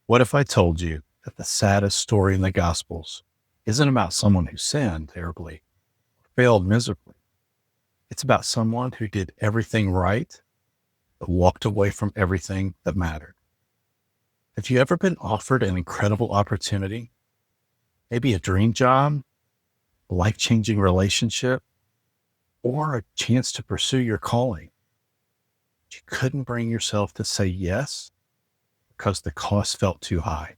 What if I told you that the saddest story in the Gospels isn't about someone who sinned terribly, failed miserably? It's about someone who did everything right, but walked away from everything that mattered. Have you ever been offered an incredible opportunity? Maybe a dream job, a life-changing relationship, or a chance to pursue your calling. But you couldn't bring yourself to say yes because the cost felt too high.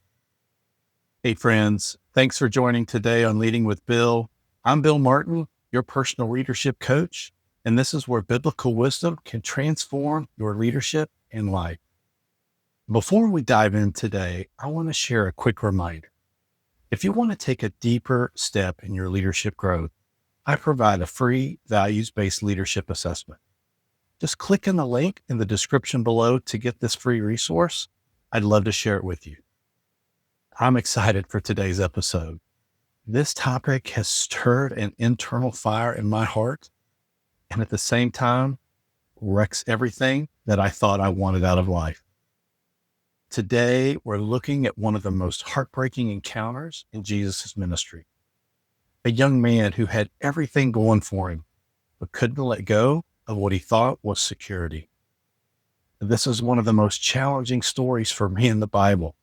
Hey friends, thanks for joining today on Leading with Bill. I'm Bill Martin, your personal leadership coach, and this is where biblical wisdom can transform your leadership and life. Before we dive in today, I want to share a quick reminder. If you want to take a deeper step in your leadership growth, I provide a free values-based leadership assessment. Just click on the link in the description below to get this free resource. I'd love to share it with you. I'm excited for today's episode. This topic has stirred an internal fire in my heart, and at the same time, wrecks everything that I thought I wanted out of life. Today, we're looking at one of the most heartbreaking encounters in Jesus' ministry. A young man who had everything going for him, but couldn't let go of what he thought was security. This is one of the most challenging stories for me in the Bible.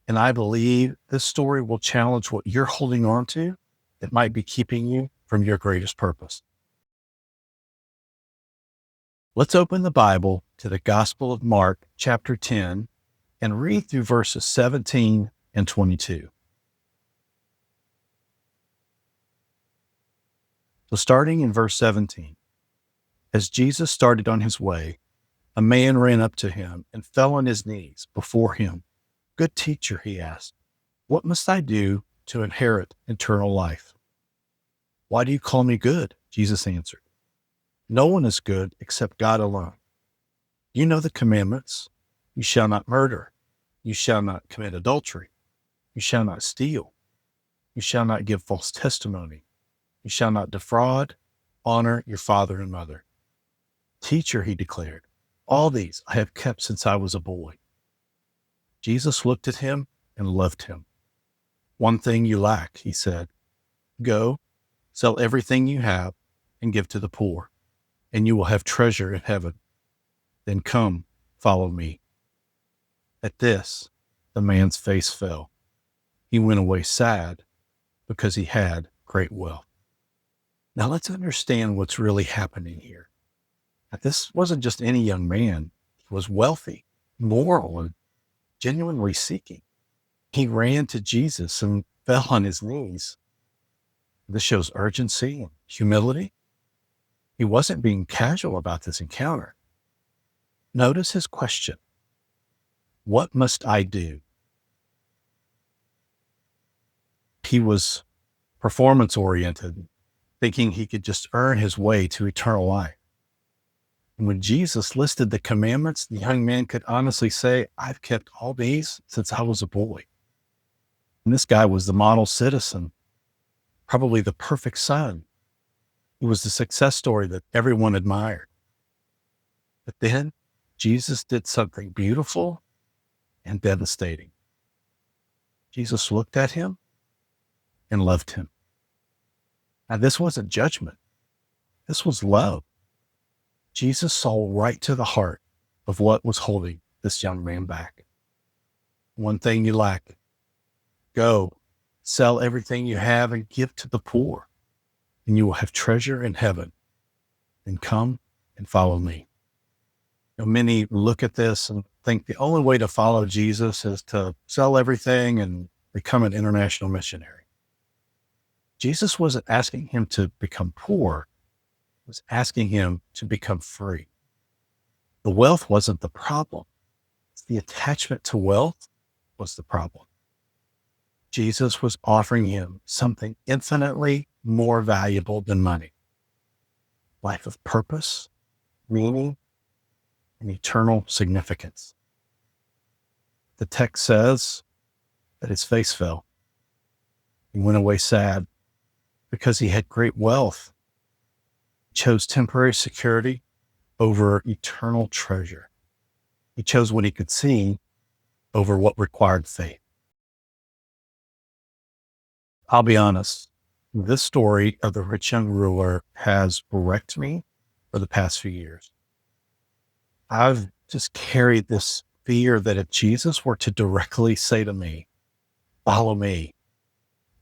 And I believe this story will challenge what you're holding on to that might be keeping you from your greatest purpose. Let's open the Bible to the Gospel of Mark, chapter 10, and read through verses 17 and 22. So starting in verse 17, as Jesus started on his way, a man ran up to him and fell on his knees before him. "Good teacher," he asked, "what must I do to inherit eternal life?" "Why do you call me good?" Jesus answered. "No one is good except God alone. You know the commandments. You shall not murder. You shall not commit adultery. You shall not steal. You shall not give false testimony. You shall not defraud. Honor your father and mother." "Teacher," he declared, "all these I have kept since I was a boy." Jesus looked at him and loved him. "One thing you lack," he said. "Go, sell everything you have and give to the poor, and you will have treasure in heaven. Then come, follow me." At this, the man's face fell. He went away sad because he had great wealth. Now let's understand what's really happening here. Now, this wasn't just any young man. He was wealthy, moral, and genuinely seeking. He ran to Jesus and fell on his knees. This shows urgency and humility. He wasn't being casual about this encounter. Notice his question. What must I do? He was performance-oriented, thinking he could just earn his way to eternal life. And when Jesus listed the commandments, the young man could honestly say, "I've kept all these since I was a boy." And this guy was the model citizen, probably the perfect son. He was the success story that everyone admired. But then Jesus did something beautiful and devastating. Jesus looked at him and loved him. Now, this wasn't judgment. This was love. Jesus saw right to the heart of what was holding this young man back. "One thing you lack. Go, sell everything you have and give to the poor, and you will have treasure in heaven. Then come and follow me." Many look at this and think the only way to follow Jesus is to sell everything and become an international missionary. Jesus wasn't asking him to become poor. He was asking him to become free. The wealth wasn't the problem. It's the attachment to wealth was the problem. Jesus was offering him something infinitely more valuable than money. Life of purpose, meaning, and eternal significance. The text says that his face fell. He went away sad because he had great wealth. He chose temporary security over eternal treasure. He chose what he could see over what required faith. I'll be honest, this story of the rich young ruler has wrecked me for the past few years. I've just carried this fear that if Jesus were to directly say to me, follow me,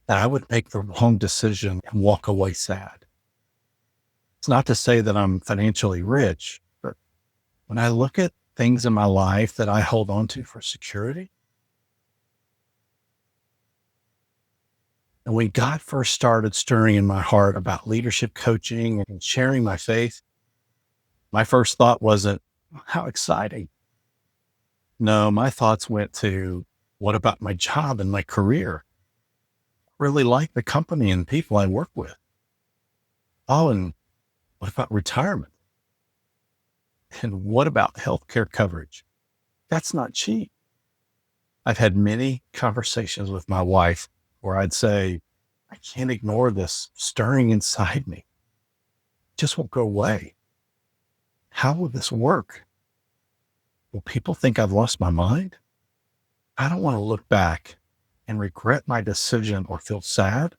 that I would make the wrong decision and walk away sad. It's not to say that I'm financially rich, but when I look at things in my life that I hold on to for security, and when God first started stirring in my heart about leadership coaching and sharing my faith, my first thought wasn't, how exciting. No, my thoughts went to, what about my job and my career? I really like the company and people I work with. Oh, and what about retirement? And what about healthcare coverage? That's not cheap. I've had many conversations with my wife where I'd say, I can't ignore this stirring inside me. It just won't go away. How will this work? Will people think I've lost my mind? I don't want to look back and regret my decision or feel sad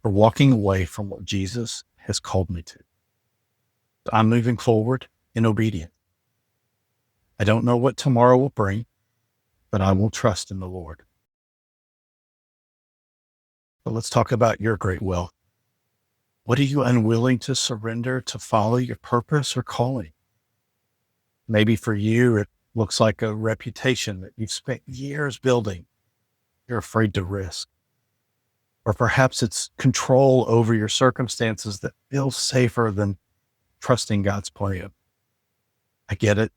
for walking away from what Jesus has called me to. I'm moving forward in obedience. I don't know what tomorrow will bring, but I will trust in the Lord. But let's talk about your great wealth. What are you unwilling to surrender to follow your purpose or calling? Maybe for you, it looks like a reputation that you've spent years building. You're afraid to risk. Or perhaps it's control over your circumstances that feels safer than trusting God's plan. I get it.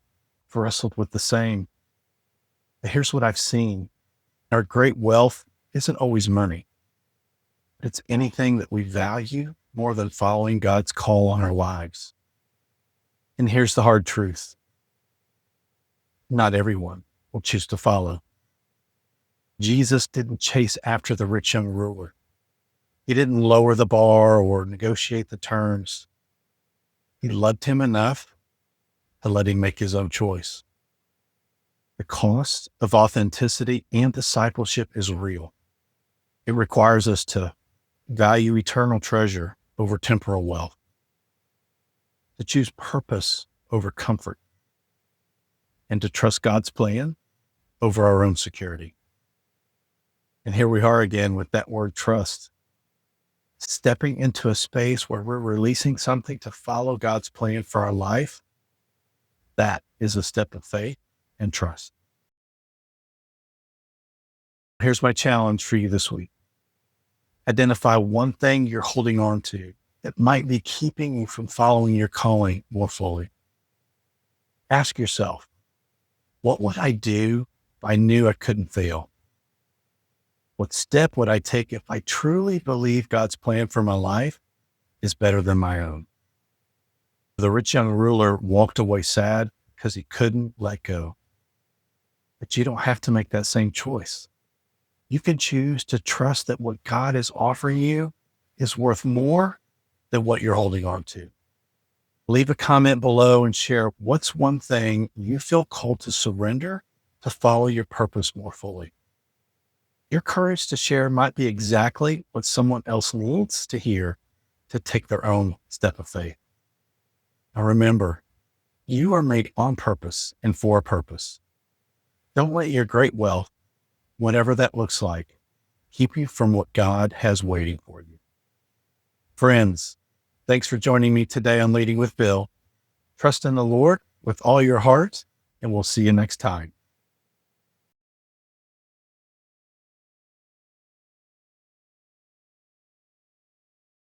I've wrestled with the same. But here's what I've seen. Our great wealth isn't always money. It's anything that we value more than following God's call on our lives. And here's the hard truth. Not everyone will choose to follow. Jesus didn't chase after the rich young ruler. He didn't lower the bar or negotiate the terms. He loved him enough to let him make his own choice. The cost of authenticity and discipleship is real. It requires us to value eternal treasure over temporal wealth, to choose purpose over comfort, and to trust God's plan over our own security. And here we are again with that word trust, stepping into a space where we're releasing something to follow God's plan for our life. That is a step of faith and trust. Here's my challenge for you this week. Identify one thing you're holding on to that might be keeping you from following your calling more fully. Ask yourself, what would I do if I knew I couldn't fail? What step would I take if I truly believe God's plan for my life is better than my own? The rich young ruler walked away sad because he couldn't let go. But you don't have to make that same choice. You can choose to trust that what God is offering you is worth more than what you're holding on to. Leave a comment below and share what's one thing you feel called to surrender to follow your purpose more fully. Your courage to share might be exactly what someone else needs to hear to take their own step of faith. Now remember, you are made on purpose and for a purpose. Don't let your great wealth, whatever that looks like, keep you from what God has waiting for you. Friends, thanks for joining me today on Leading with Bill. Trust in the Lord with all your heart, and we'll see you next time.